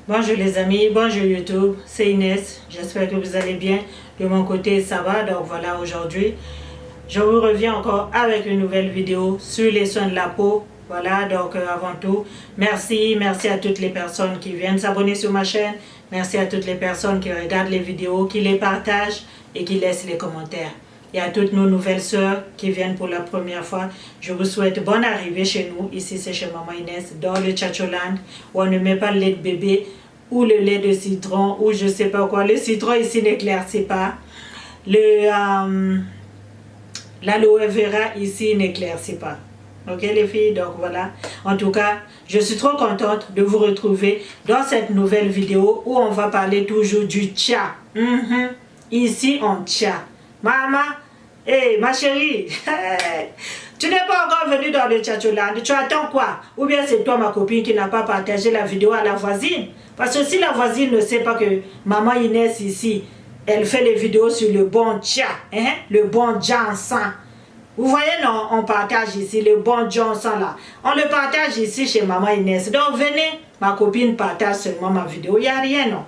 Bonjour les amis, bonjour YouTube, c'est Inès, j'espère que vous allez bien. De mon côté ça va, donc voilà, aujourd'hui je vous reviens encore avec une nouvelle vidéo sur les soins de la peau. Voilà, donc avant tout, merci à toutes les personnes qui viennent s'abonner sur ma chaîne, merci à toutes les personnes qui regardent les vidéos, qui les partagent et qui laissent les commentaires. Et à toutes nos nouvelles sœurs qui viennent pour la première fois, je vous souhaite bonne arrivée chez nous. Ici, c'est chez Maman Inès, dans le Tchatcholand, où on ne met pas le lait de bébé ou le lait de citron, ou je sais pas quoi. Le citron ici n'éclaircit pas. L'aloe vera ici n'éclaircit pas. Ok les filles, donc voilà. En tout cas, je suis trop contente de vous retrouver dans cette nouvelle vidéo où on va parler toujours du tcha. Ici, on tcha. Maman, hey, ma chérie, tu n'es pas encore venue dans le Tchatcholand, tu attends quoi? Ou bien c'est toi, ma copine, qui n'a pas partagé la vidéo à la voisine? Parce que si la voisine ne sait pas que Maman Inès ici, elle fait les vidéos sur le bon tcha, hein? Le bon Johnson. Vous voyez, non, on partage ici le bon Johnson là. On le partage ici chez Maman Inès. Donc venez, ma copine partage seulement ma vidéo, il n'y a rien, non?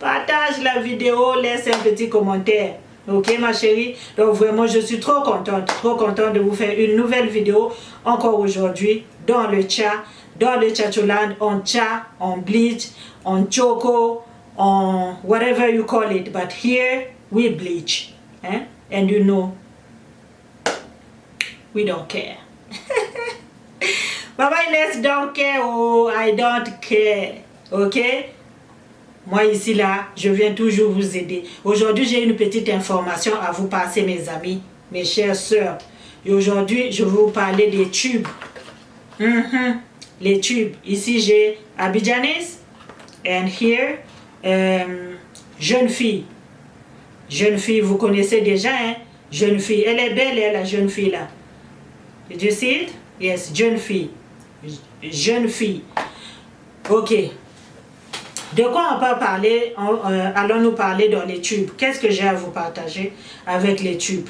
Partage la vidéo, laisse un petit commentaire. Ok ma chérie, donc vraiment je suis trop contente de vous faire une nouvelle vidéo encore aujourd'hui dans le tcha, dans le Tchatcholand, on tcha, on bleach, on choco, on whatever you call it, but here we bleach, and you know we don't care. Mama Inès don't care, oh I don't care, ok. Moi ici là, je viens toujours vous aider. Aujourd'hui, j'ai une petite information à vous passer mes amis, mes chères sœurs. Et aujourd'hui, je vais vous parler des tubes. Les tubes. Ici, j'ai Abidjanis. And here, jeune fille. Jeune fille, vous connaissez déjà, hein? Jeune fille. Elle est belle, elle, la jeune fille là. Did you see it? Yes, jeune fille. Jeune fille. Ok. De quoi on peut parler? Allons-nous parler dans les tubes? Qu'est-ce que j'ai à vous partager avec les tubes?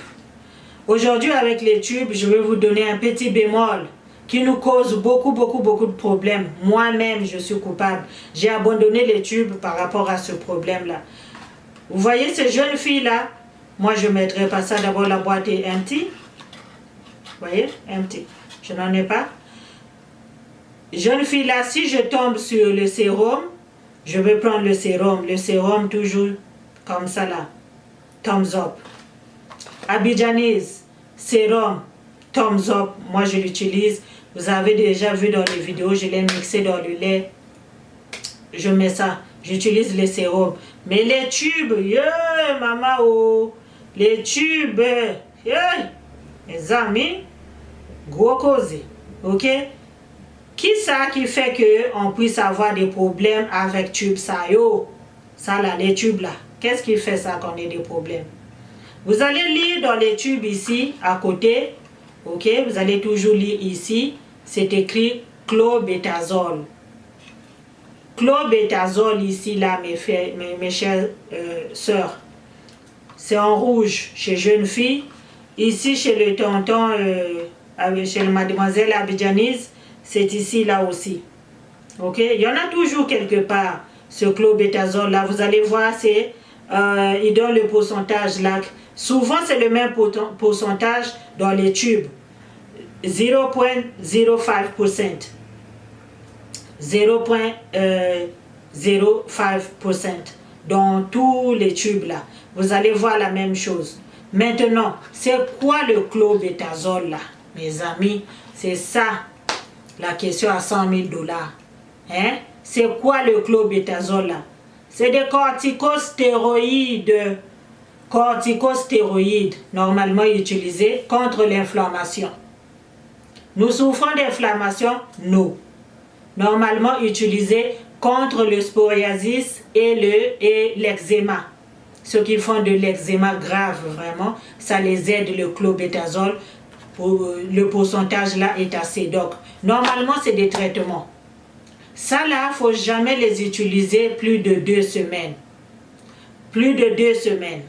Aujourd'hui, avec les tubes, je vais vous donner un petit bémol qui nous cause beaucoup de problèmes. Moi-même, je suis coupable. J'ai abandonné les tubes par rapport à ce problème-là. Vous voyez ces jeunes filles-là? Moi, je ne mettrai pas ça. D'abord, la boîte est empty. Vous voyez? Empty. Je n'en ai pas. Jeune fille-là, si je tombe sur le sérum, je vais prendre le sérum toujours comme ça là, thumbs up. Abidjanis, sérum, thumbs up, moi je l'utilise. Vous avez déjà vu dans les vidéos, je l'ai mixé dans le lait. Je mets ça, j'utilise les sérums. Mais les tubes, yeah, maman, oh, les tubes, yeah, mes amis, gros causé, ok? Qui ça qui fait qu'on puisse avoir des problèmes avec tubes ça yo? Ça là, les tubes là. Qu'est-ce qui fait ça qu'on ait des problèmes? Vous allez lire dans les tubes ici, à côté. Ok, vous allez toujours lire ici. C'est écrit clobétazole. Clobétazole ici là, mes chères sœurs. C'est en rouge chez jeune fille. Ici chez le tonton, chez le mademoiselle Abidjanis. C'est ici, là aussi. Ok? Il y en a toujours quelque part, ce clobétazole là. Vous allez voir, c'est, il donne le pourcentage là. Souvent, c'est le même pourcentage dans les tubes. 0.05%. 0.05% dans tous les tubes là. Vous allez voir la même chose. Maintenant, c'est quoi le clobétazole là, mes amis? C'est ça. La question à 100 000 $. Hein? C'est quoi le clobétazole là? C'est des corticostéroïdes. Corticostéroïdes, normalement utilisés contre l'inflammation. Nous souffrons d'inflammation? Non. Normalement utilisés contre le psoriasis et l'eczéma. Ceux qui font de l'eczéma grave, vraiment, ça les aide le clobétazole. Le pourcentage là est assez. Donc, normalement, c'est des traitements. Ça là, il ne faut jamais les utiliser plus de 2 semaines. Plus de 2 semaines.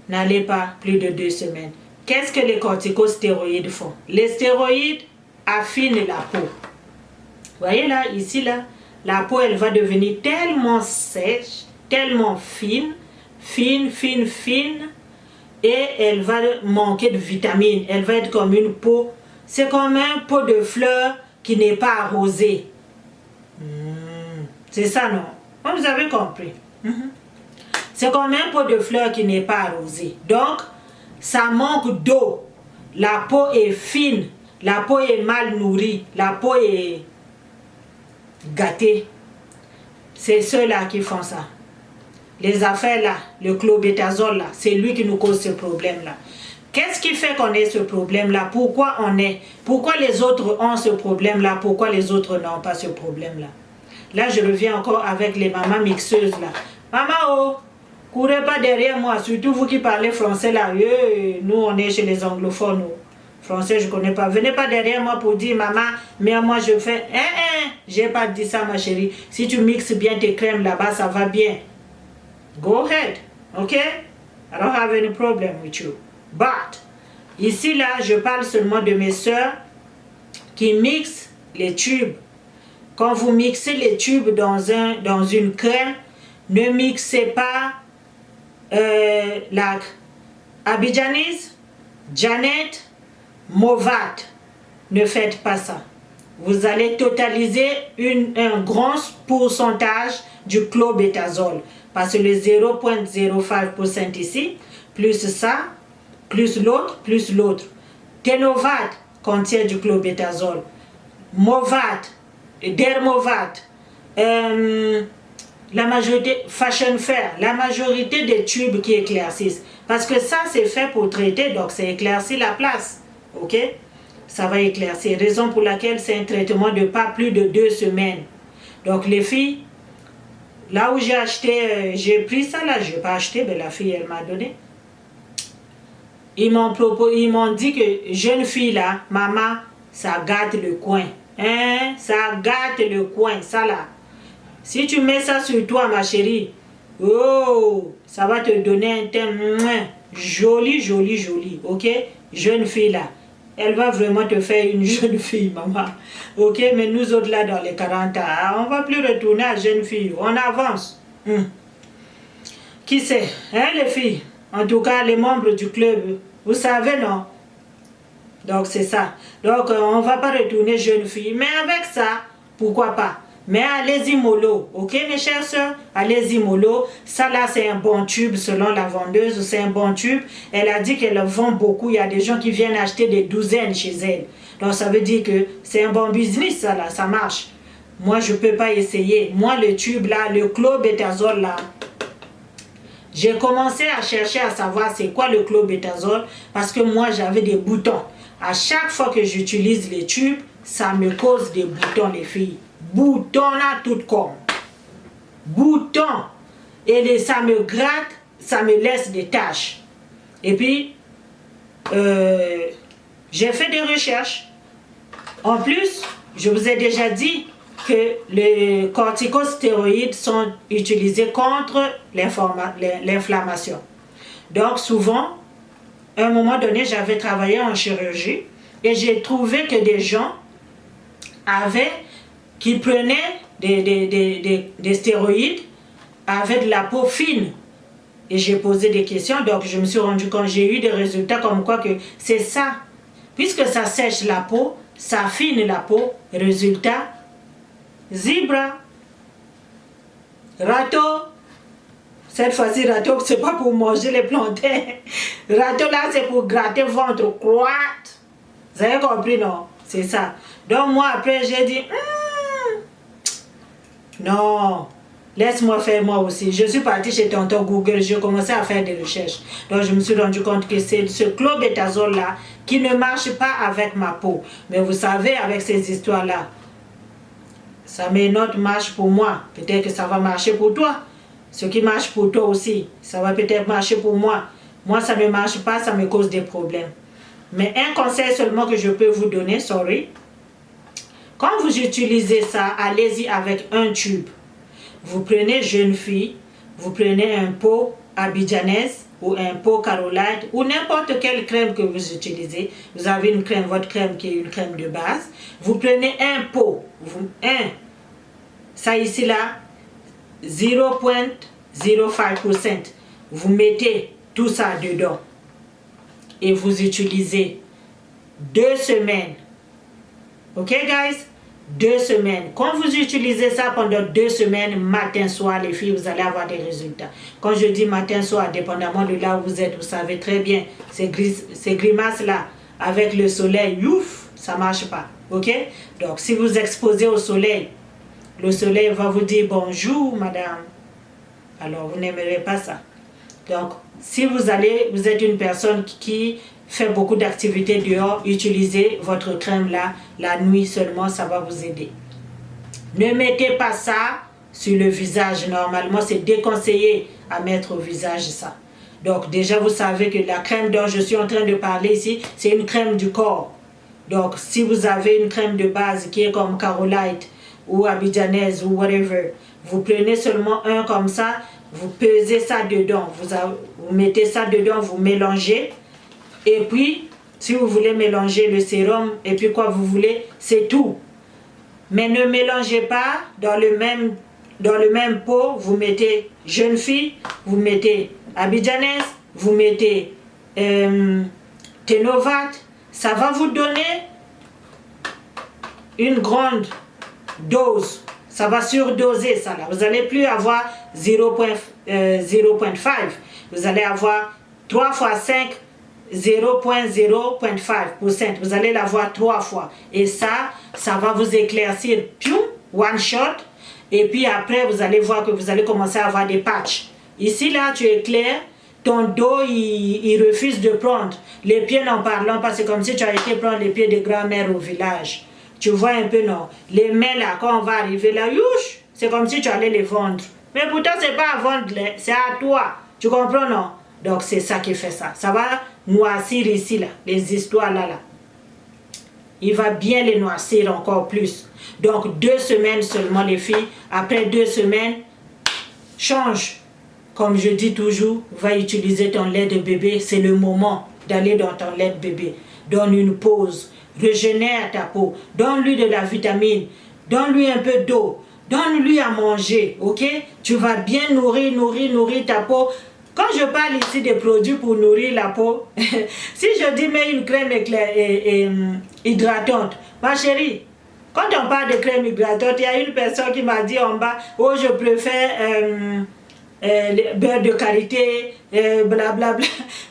N'allez pas plus de 2 semaines. Qu'est-ce que les corticostéroïdes font? Les stéroïdes affinent la peau. Vous voyez là, ici là, la peau, elle va devenir tellement sèche, tellement fine, et elle va manquer de vitamines. Elle va être comme une peau, c'est comme un pot de fleurs qui n'est pas arrosé. C'est ça, non? Vous avez compris. C'est comme un pot de fleurs qui n'est pas arrosé. Donc, ça manque d'eau. La peau est fine. La peau est mal nourrie. La peau est gâtée. C'est ceux-là qui font ça. Les affaires là, le clobétasol là, c'est lui qui nous cause ce problème-là. Qu'est-ce qui fait qu'on ait ce problème-là? Pourquoi les autres ont ce problème-là? Pourquoi les autres n'ont pas ce problème-là? Là, je reviens encore avec les mamans mixeuses là. Maman, oh, courez pas derrière moi, surtout vous qui parlez français là. Nous, on est chez les anglophones. Français, je connais pas. Venez pas derrière moi pour dire, maman, mais moi je fais, j'ai pas dit ça, ma chérie. Si tu mixes bien tes crèmes là-bas, ça va bien. Go ahead, ok? I don't have any problem with you. But, ici là, je parle seulement de mes soeurs qui mixent les tubes. Quand vous mixez les tubes dans une crème, ne mixez pas la Abidjanese, Janet, Movat. Ne faites pas ça. Vous allez totaliser un grand pourcentage du clobétasol. Parce que le 0,05% ici, plus ça, plus l'autre, Tenovat contient du clobétasol. Movat, Dermovat, la majorité, Fashion Fair, la majorité des tubes qui éclaircissent. Parce que ça, c'est fait pour traiter, donc ça éclaircit la place. Ok? Ça va éclaircir. Raison pour laquelle c'est un traitement de pas plus de 2 semaines. Donc les filles, là où j'ai acheté, j'ai pris ça là, je n'ai pas acheté, mais la fille, elle m'a donné. Ils m'ont dit que jeune fille là, maman, ça gâte le coin. Hein? Ça gâte le coin, ça là. Si tu mets ça sur toi, ma chérie, oh, ça va te donner un teint joli, ok? Jeune fille là. Elle va vraiment te faire une jeune fille, maman. Ok, mais nous autres là, dans les 40 ans, on ne va plus retourner à jeune fille. On avance. Qui sait, hein, les filles? En tout cas, les membres du club, vous savez, non? Donc, c'est ça. Donc, on ne va pas retourner jeune fille. Mais avec ça, pourquoi pas? Mais allez-y mollo, ok mes chères soeurs? Allez-y mollo. Ça là c'est un bon tube selon la vendeuse, c'est un bon tube. Elle a dit qu'elle vend beaucoup, il y a des gens qui viennent acheter des douzaines chez elle. Donc ça veut dire que c'est un bon business ça là, ça marche. Moi je peux pas essayer. Moi le tube là, le clobétasol là, j'ai commencé à chercher à savoir c'est quoi le clobétasol parce que moi j'avais des boutons. À chaque fois que j'utilise les tubes, ça me cause des boutons les filles. Boutons là tout comme. Boutons. Et ça me gratte, ça me laisse des taches. Et puis, j'ai fait des recherches. En plus, je vous ai déjà dit que les corticostéroïdes sont utilisés contre l'inflammation. Donc souvent, à un moment donné, j'avais travaillé en chirurgie et j'ai trouvé que des gens qui prenaient des stéroïdes avaient de la peau fine. Et j'ai posé des questions, donc je me suis rendu compte, j'ai eu des résultats comme quoi que c'est ça. Puisque ça sèche la peau, ça affine la peau, résultat, zebra, râteau. Cette fois-ci, râteau, c'est pas pour manger les plantains. Râteau là, c'est pour gratter ventre, croître. Vous avez compris, non? C'est ça. Donc moi, après, j'ai dit, non, laisse-moi faire moi aussi. Je suis partie chez tonton Google, j'ai commencé à faire des recherches. Donc je me suis rendu compte que c'est ce clobétasol là qui ne marche pas avec ma peau. Mais vous savez, avec ces histoires-là, ça marche pour moi. Peut-être que ça va marcher pour toi. Ce qui marche pour toi aussi, ça va peut-être marcher pour moi. Moi, ça ne marche pas, ça me cause des problèmes. Mais un conseil seulement que je peux vous donner, sorry. Quand vous utilisez ça, allez-y avec un tube. Vous prenez jeune fille, vous prenez un pot abidjanaise ou un pot Carolite ou n'importe quelle crème que vous utilisez. Vous avez une crème, votre crème qui est une crème de base. Vous prenez un pot, ça ici là, 0,05%. Vous mettez tout ça dedans et vous utilisez 2 semaines. Ok, guys? 2 semaines. Quand vous utilisez ça pendant 2 semaines, matin, soir, les filles, vous allez avoir des résultats. Quand je dis matin, soir, dépendamment de là où vous êtes, vous savez très bien, ces grimaces-là, avec le soleil, ouf, ça ne marche pas. Ok? Donc, si vous exposez au soleil, le soleil va vous dire bonjour, madame. Alors, vous n'aimerez pas ça. Donc, si vous êtes une personne qui fait beaucoup d'activités dehors, utilisez votre crème là, la nuit seulement, ça va vous aider. Ne mettez pas ça sur le visage. Normalement, c'est déconseillé à mettre au visage ça. Donc, déjà, vous savez que la crème dont je suis en train de parler ici, c'est une crème du corps. Donc, si vous avez une crème de base qui est comme Carolite ou Abidjanaise ou whatever, vous prenez seulement un comme ça, vous pesez ça dedans, vous mettez ça dedans, vous mélangez. Et puis, si vous voulez mélanger le sérum et puis quoi vous voulez, c'est tout. Mais ne mélangez pas dans le même pot, vous mettez jeune fille, vous mettez Abidjanaise, vous mettez Tenovat. Ça va vous donner une grande dose. Ça va surdoser ça là. Vous n'allez plus avoir 0,5. Vous allez avoir 3 fois 5, 0,05%. Vous allez l'avoir 3 fois. Et ça va vous éclaircir. Piou, one shot. Et puis après, vous allez voir que vous allez commencer à avoir des patchs. Ici là, tu éclaires. Ton dos, il refuse de prendre. Les pieds n'en parlons pas. C'est comme si tu as été prendre les pieds de grand-mère au village. Tu vois un peu, non? Les mains là, quand on va arriver là, youch, c'est comme si tu allais les vendre. Mais pourtant, c'est pas à vendre, c'est à toi. Tu comprends, non? Donc, c'est ça qui fait ça. Ça va noircir ici, là, les histoires là. Il va bien les noircir encore plus. Donc, 2 semaines seulement, les filles. Après 2 semaines, change. Comme je dis toujours, va utiliser ton lait de bébé. C'est le moment d'aller dans ton lait de bébé. Donne une pause. Régénère ta peau. Donne-lui de la vitamine. Donne-lui un peu d'eau. Donne-lui à manger. Ok? Tu vas bien nourrir ta peau. Quand je parle ici des produits pour nourrir la peau, si je dis mets une crème hydratante, ma chérie, quand on parle de crème hydratante, il y a une personne qui m'a dit en bas, oh je préfère beurre de karité, blablabla.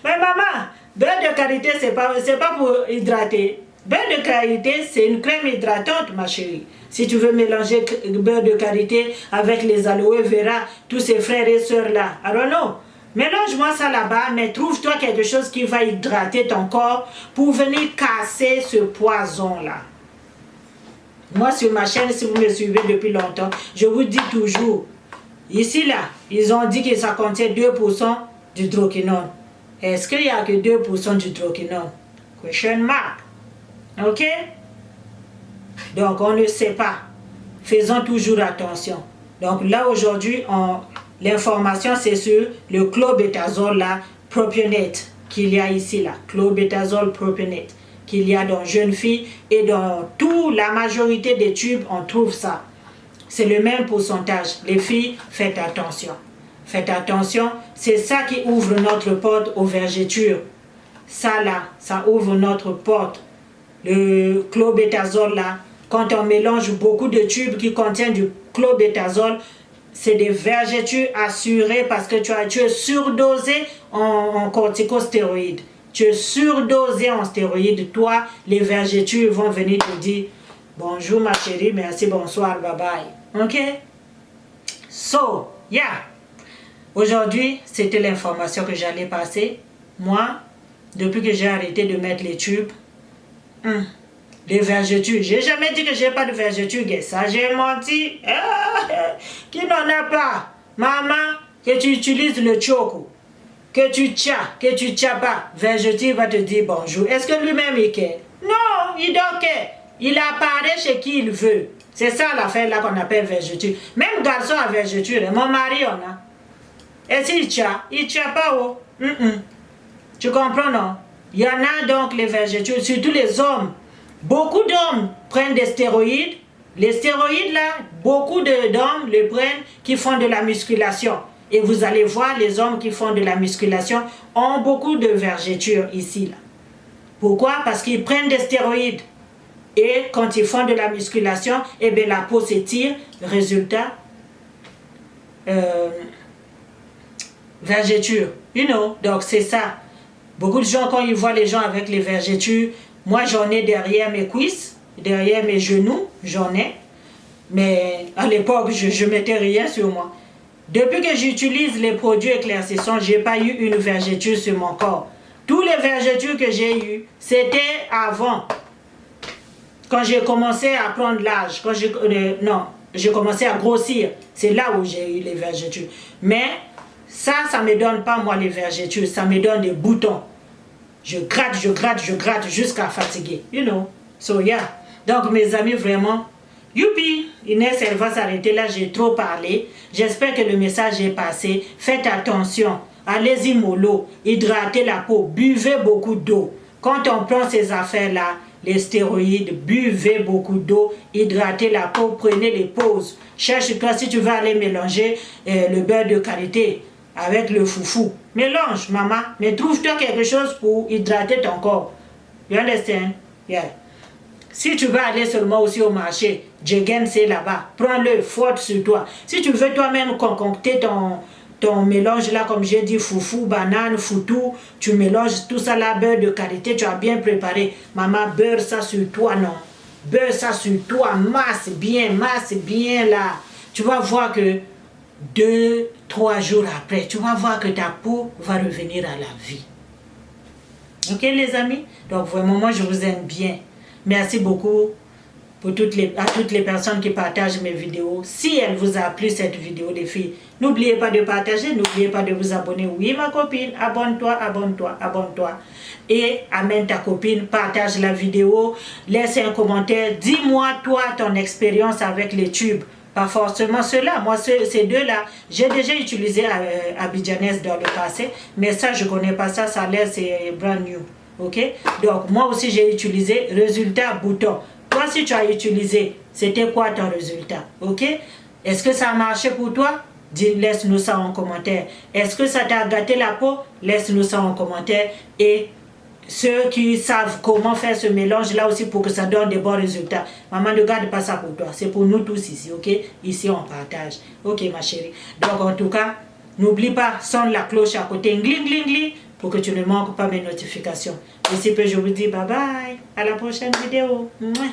Mais maman, beurre de karité, c'est pas pour hydrater. Beurre de karité, c'est une crème hydratante, ma chérie. Si tu veux mélanger beurre de karité avec les aloe vera, tous ces frères et sœurs là, I don't know. Mélange-moi ça là-bas, mais trouve-toi quelque chose qui va hydrater ton corps pour venir casser ce poison-là. Moi, sur ma chaîne, si vous me suivez depuis longtemps, je vous dis toujours, ici là, ils ont dit que ça contient 2% d'hydroquinone. Est-ce qu'il n'y a que 2% d'hydroquinone? Question mark. Ok? Donc, on ne sait pas. Faisons toujours attention. Donc là, aujourd'hui, l'information, c'est sur le clobétazole, là, propionate, qu'il y a ici, là. Clobétazole propionate, qu'il y a dans Jeune Fille et dans toute la majorité des tubes, on trouve ça. C'est le même pourcentage. Les filles, faites attention. Faites attention, c'est ça qui ouvre notre porte aux vergetures. Ça là, ça ouvre notre porte. Le clobétazole là, quand on mélange beaucoup de tubes qui contiennent du clobétazole, c'est des vergetures assurées parce que tu es surdosé en corticostéroïdes. Tu es surdosé en stéroïdes. Toi, les vergetures vont venir te dire bonjour ma chérie, merci, bonsoir, bye bye. Ok? So, yeah. Aujourd'hui, c'était l'information que j'allais passer. Moi, depuis que j'ai arrêté de mettre les tubes, les vergetures, j'ai jamais dit que j'ai pas de vergetures, ça j'ai menti. Qui n'en a pas? Maman, que tu utilises le choco, que tu tchas pas, vergeture va te dire bonjour. Est-ce que lui-même il care? Non, il don't care. Il apparaît chez qui il veut. C'est ça l'affaire là qu'on appelle vergeture. Même garçon à vergeture, mon mari on a. Et s'il tcha, il tcha pas oh. Tu comprends non? Il y en a donc les vergetures, surtout les hommes. Beaucoup d'hommes prennent des stéroïdes Les stéroïdes là, beaucoup d'hommes le prennent qui font de la musculation. Et vous allez voir, les hommes qui font de la musculation ont beaucoup de vergetures ici. Là. Pourquoi? Parce qu'ils prennent des stéroïdes. Et quand ils font de la musculation, eh bien, la peau s'étire. Résultat, vergetures. You know, donc c'est ça. Beaucoup de gens, quand ils voient les gens avec les vergetures, moi j'en ai derrière mes cuisses, derrière mes genoux, j'en ai. Mais à l'époque, je ne mettais rien sur moi. Depuis que j'utilise les produits éclaircissants, je n'ai pas eu une vergeture sur mon corps. Tous les vergetures que j'ai eues, c'était avant. Quand j'ai commencé à prendre l'âge, quand j'ai commencé à grossir, c'est là où j'ai eu les vergetures. Mais ça ne me donne pas moi les vergetures, ça me donne des boutons. Je gratte jusqu'à fatiguer. You know. So yeah. Donc mes amis, vraiment, youpi, Inès, elle va s'arrêter là, j'ai trop parlé. J'espère que le message est passé. Faites attention. Allez-y mollo, hydratez la peau, buvez beaucoup d'eau. Quand on prend ces affaires-là, les stéroïdes, buvez beaucoup d'eau, hydratez la peau, prenez les pauses. Cherche-toi si tu vas aller mélanger le beurre de karité avec le foufou. Mélange, maman, mais trouve-toi quelque chose pour hydrater ton corps. You understand? Yeah. Si tu veux aller seulement aussi au marché, Jegen c'est là-bas. Prends-le, forte sur toi. Si tu veux toi-même concocter ton mélange là, comme j'ai dit, foufou, banane, foutou, tu mélanges tout ça là, beurre de qualité, tu as bien préparé. Maman, beurre ça sur toi, non. Beurre ça sur toi, masse bien là. Tu vas voir que 2-3 jours après, tu vas voir que ta peau va revenir à la vie. Ok les amis? Donc vraiment, moi je vous aime bien. Merci beaucoup pour à toutes les personnes qui partagent mes vidéos. Si elle vous a plu cette vidéo les filles, n'oubliez pas de partager, n'oubliez pas de vous abonner. Oui ma copine, abonne-toi. Et amène ta copine, partage la vidéo, laisse un commentaire, dis-moi toi ton expérience avec les tubes. Pas forcément ceux-là, moi ces deux-là, j'ai déjà utilisé Abidjanaise dans le passé, mais ça je connais pas ça, ça a l'air c'est brand new. Ok, donc moi aussi j'ai utilisé résultat bouton. Toi si tu as utilisé, c'était quoi ton résultat? Ok, est-ce que ça a marché pour toi? Laisse-nous ça en commentaire. Est-ce que ça t'a gâté la peau? Laisse-nous ça en commentaire. Et ceux qui savent comment faire ce mélange là aussi pour que ça donne des bons résultats, maman ne garde pas ça pour toi, c'est pour nous tous ici. Ok, ici on partage. Ok ma chérie, donc en tout cas n'oublie pas, sonne la cloche à côté, gling gling gling, pour que tu ne manques pas mes notifications. Ici, je vous dis bye bye. À la prochaine vidéo. Mouah.